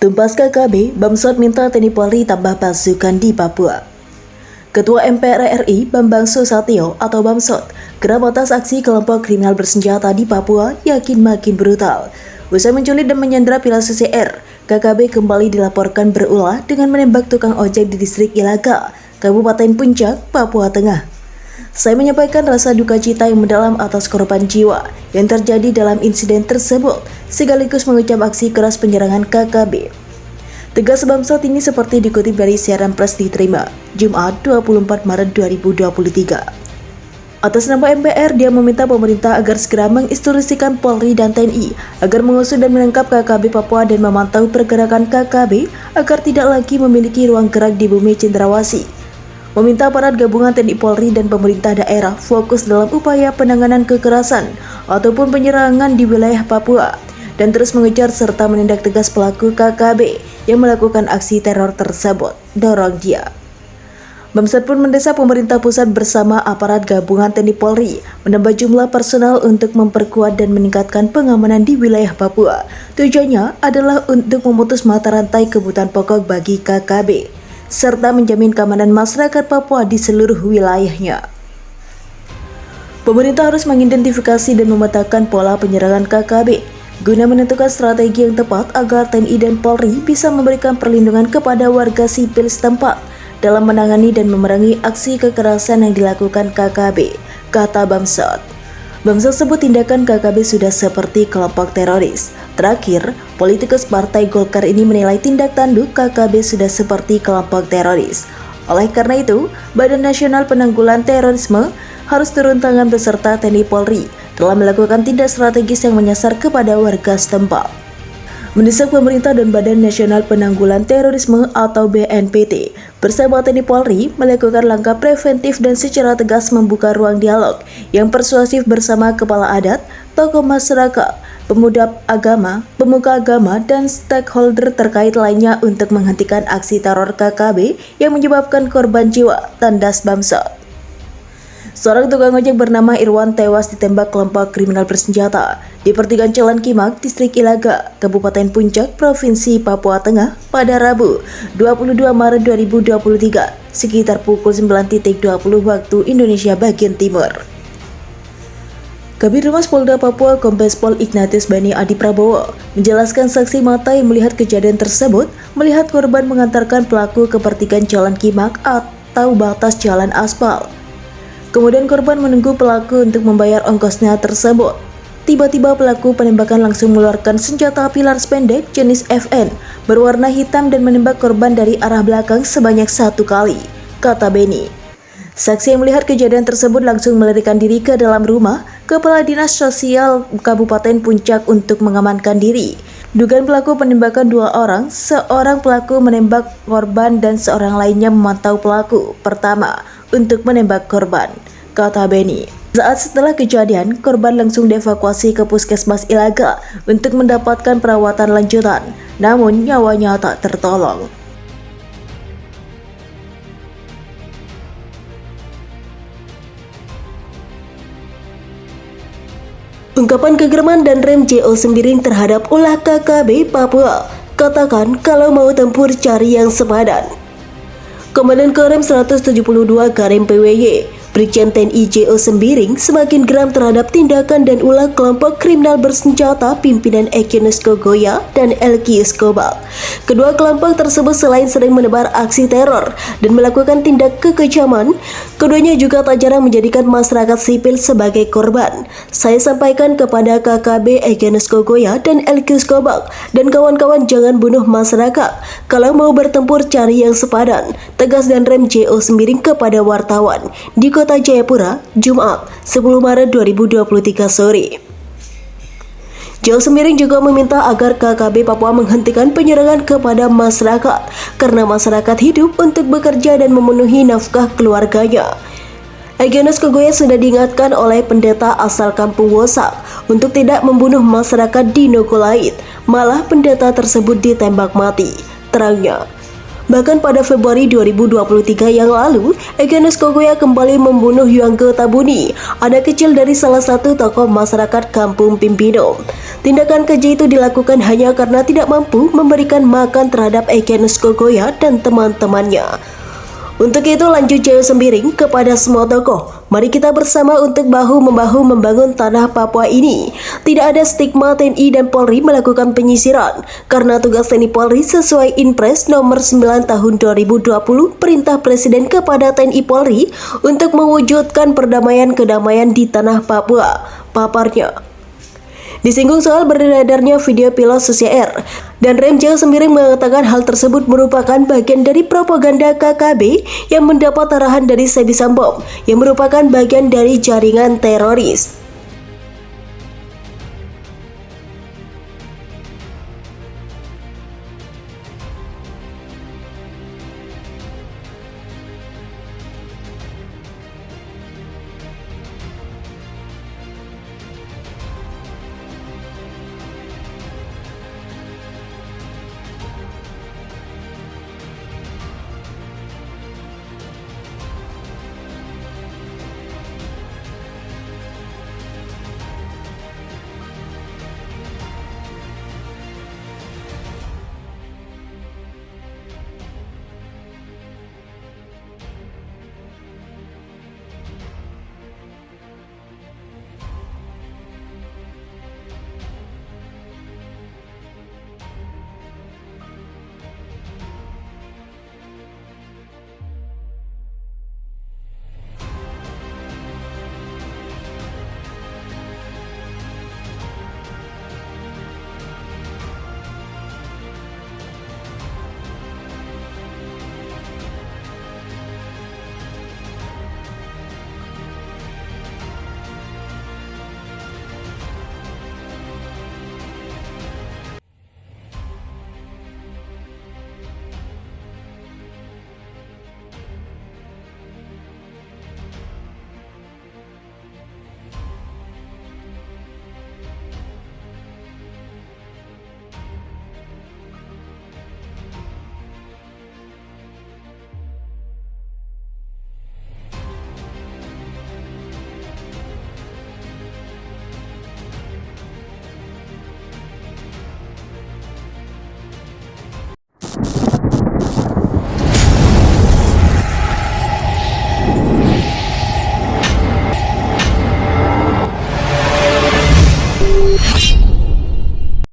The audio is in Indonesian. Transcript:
Tumpas KKB, Bamsud minta TNI Polri tambah pasukan di Papua. Ketua MPR RI Bambang Susatyo atau Bamsud geram atas aksi kelompok kriminal bersenjata di Papua yakin makin brutal. Usai menculik dan menyandra pilot CCR, KKB kembali dilaporkan berulah dengan menembak tukang ojek di distrik Ilaga, Kabupaten Puncak, Papua Tengah. Saya menyampaikan rasa duka cita yang mendalam atas korban jiwa yang terjadi dalam insiden tersebut, sekaligus mengecam aksi keras penyerangan KKB. Tegas Bamsud ini seperti dikutip dari siaran pers diterima Jumat 24 Maret 2023. Atas nama MPR, dia meminta pemerintah agar segera menginstruksikan Polri dan TNI agar mengusut dan menangkap KKB Papua dan memantau pergerakan KKB agar tidak lagi memiliki ruang gerak di bumi Cendrawasih. Meminta aparat gabungan TNI Polri dan pemerintah daerah fokus dalam upaya penanganan kekerasan ataupun penyerangan di wilayah Papua dan terus mengejar serta menindak tegas pelaku KKB yang melakukan aksi teror tersebut, dorong dia. Bamsud pun mendesak pemerintah pusat bersama aparat gabungan TNI Polri menambah jumlah personal untuk memperkuat dan meningkatkan pengamanan di wilayah Papua. Tujuannya adalah untuk memutus mata rantai kebutuhan pokok bagi KKB serta menjamin keamanan masyarakat Papua di seluruh wilayahnya. Pemerintah harus mengidentifikasi dan memetakan pola penyerangan KKB guna menentukan strategi yang tepat agar TNI dan Polri bisa memberikan perlindungan kepada warga sipil setempat dalam menangani dan memerangi aksi kekerasan yang dilakukan KKB, kata Bamsud. Bamsud sebut tindakan KKB sudah seperti kelompok teroris. Terakhir, politikus Partai Golkar ini menilai tindak tanduk KKB sudah seperti kelompok teroris. Oleh karena itu, Badan Nasional Penanggulangan Terorisme harus turun tangan beserta TNI Polri dalam melakukan tindak strategis yang menyasar kepada warga setempat. Mendesak pemerintah dan Badan Nasional Penanggulangan Terorisme atau BNPT bersama TNI Polri melakukan langkah preventif dan secara tegas membuka ruang dialog yang persuasif bersama kepala adat, tokoh masyarakat, pemuka agama, dan stakeholder terkait lainnya untuk menghentikan aksi teror KKB yang menyebabkan korban jiwa, tandas Bamsud. Seorang tukang ojek bernama Irwan tewas ditembak kelompok kriminal bersenjata di pertigaan Jalan Kimak, distrik Ilaga, Kabupaten Puncak, Provinsi Papua Tengah pada Rabu 22 Maret 2023 sekitar pukul 9.20 waktu Indonesia bagian Timur. Kabid Humas Polda Papua Kombes Pol Ignatius Bani Adi Prabowo menjelaskan saksi mata yang melihat kejadian tersebut melihat korban mengantarkan pelaku ke pertigaan Jalan Kimak atau batas jalan aspal. Kemudian korban menunggu pelaku untuk membayar ongkosnya tersebut. Tiba-tiba pelaku penembakan langsung mengeluarkan senjata api laras pendek jenis FN berwarna hitam dan menembak korban dari arah belakang sebanyak 1 kali, kata Beni. Saksi yang melihat kejadian tersebut langsung melarikan diri ke dalam rumah Kepala Dinas Sosial Kabupaten Puncak untuk mengamankan diri. Dugaan pelaku penembakan 2 orang, seorang pelaku menembak korban dan seorang lainnya memantau pelaku pertama untuk menembak korban, kata Beni. Saat setelah kejadian, korban langsung dievakuasi ke Puskesmas Ilaga untuk mendapatkan perawatan lanjutan, namun nyawanya tak tertolong. Ungkapan kegeraman dan rem JO Sembiring terhadap ulah KKB Papua, katakan kalau mau tempur cari yang sepadan. Komandan Korem 172 Karem PWY, Brigjen TNI JO Sembiring semakin geram terhadap tindakan dan ulah kelompok kriminal bersenjata pimpinan Egyanus Kogoya dan Elky Escobar. Kedua kelompok tersebut selain sering menebar aksi teror dan melakukan tindak kekejaman, keduanya juga tak jarang menjadikan masyarakat sipil sebagai korban. Saya sampaikan kepada KKB Egyanus Kogoya dan Elky Escobar dan kawan-kawan jangan bunuh masyarakat. Kalau mau bertempur cari yang sepadan, tegas dan rem JO Sembiring kepada wartawan di Kota Jayapura, Jumat 10 Maret 2023 sore. JO Sembiring juga meminta agar KKB Papua menghentikan penyerangan kepada masyarakat karena masyarakat hidup untuk bekerja dan memenuhi nafkah keluarganya. Egyanus Kogoya sudah diingatkan oleh pendeta asal Kampung Wosak untuk tidak membunuh masyarakat di Nogolait, malah pendeta tersebut ditembak mati, terangnya. Bahkan pada Februari 2023 yang lalu, Egyanus Kogoya kembali membunuh Yuangke Tabuni, anak kecil dari salah satu tokoh masyarakat Kampung Pimpino. Tindakan keji itu dilakukan hanya karena tidak mampu memberikan makan terhadap Egyanus Kogoya dan teman-temannya. Untuk itu lanjut Jaya Sembiring kepada semua tokoh, mari kita bersama untuk bahu-membahu membangun tanah Papua ini. Tidak ada stigma TNI dan Polri melakukan penyisiran, karena tugas TNI Polri sesuai Inpres nomor 9 tahun 2020 perintah Presiden kepada TNI Polri untuk mewujudkan kedamaian di tanah Papua, paparnya. Disinggung soal beredarnya video pilot Susi Air, dan Rem Jaya Sembiring mengatakan hal tersebut merupakan bagian dari propaganda KKB yang mendapat arahan dari Sebi Sambo, yang merupakan bagian dari jaringan teroris.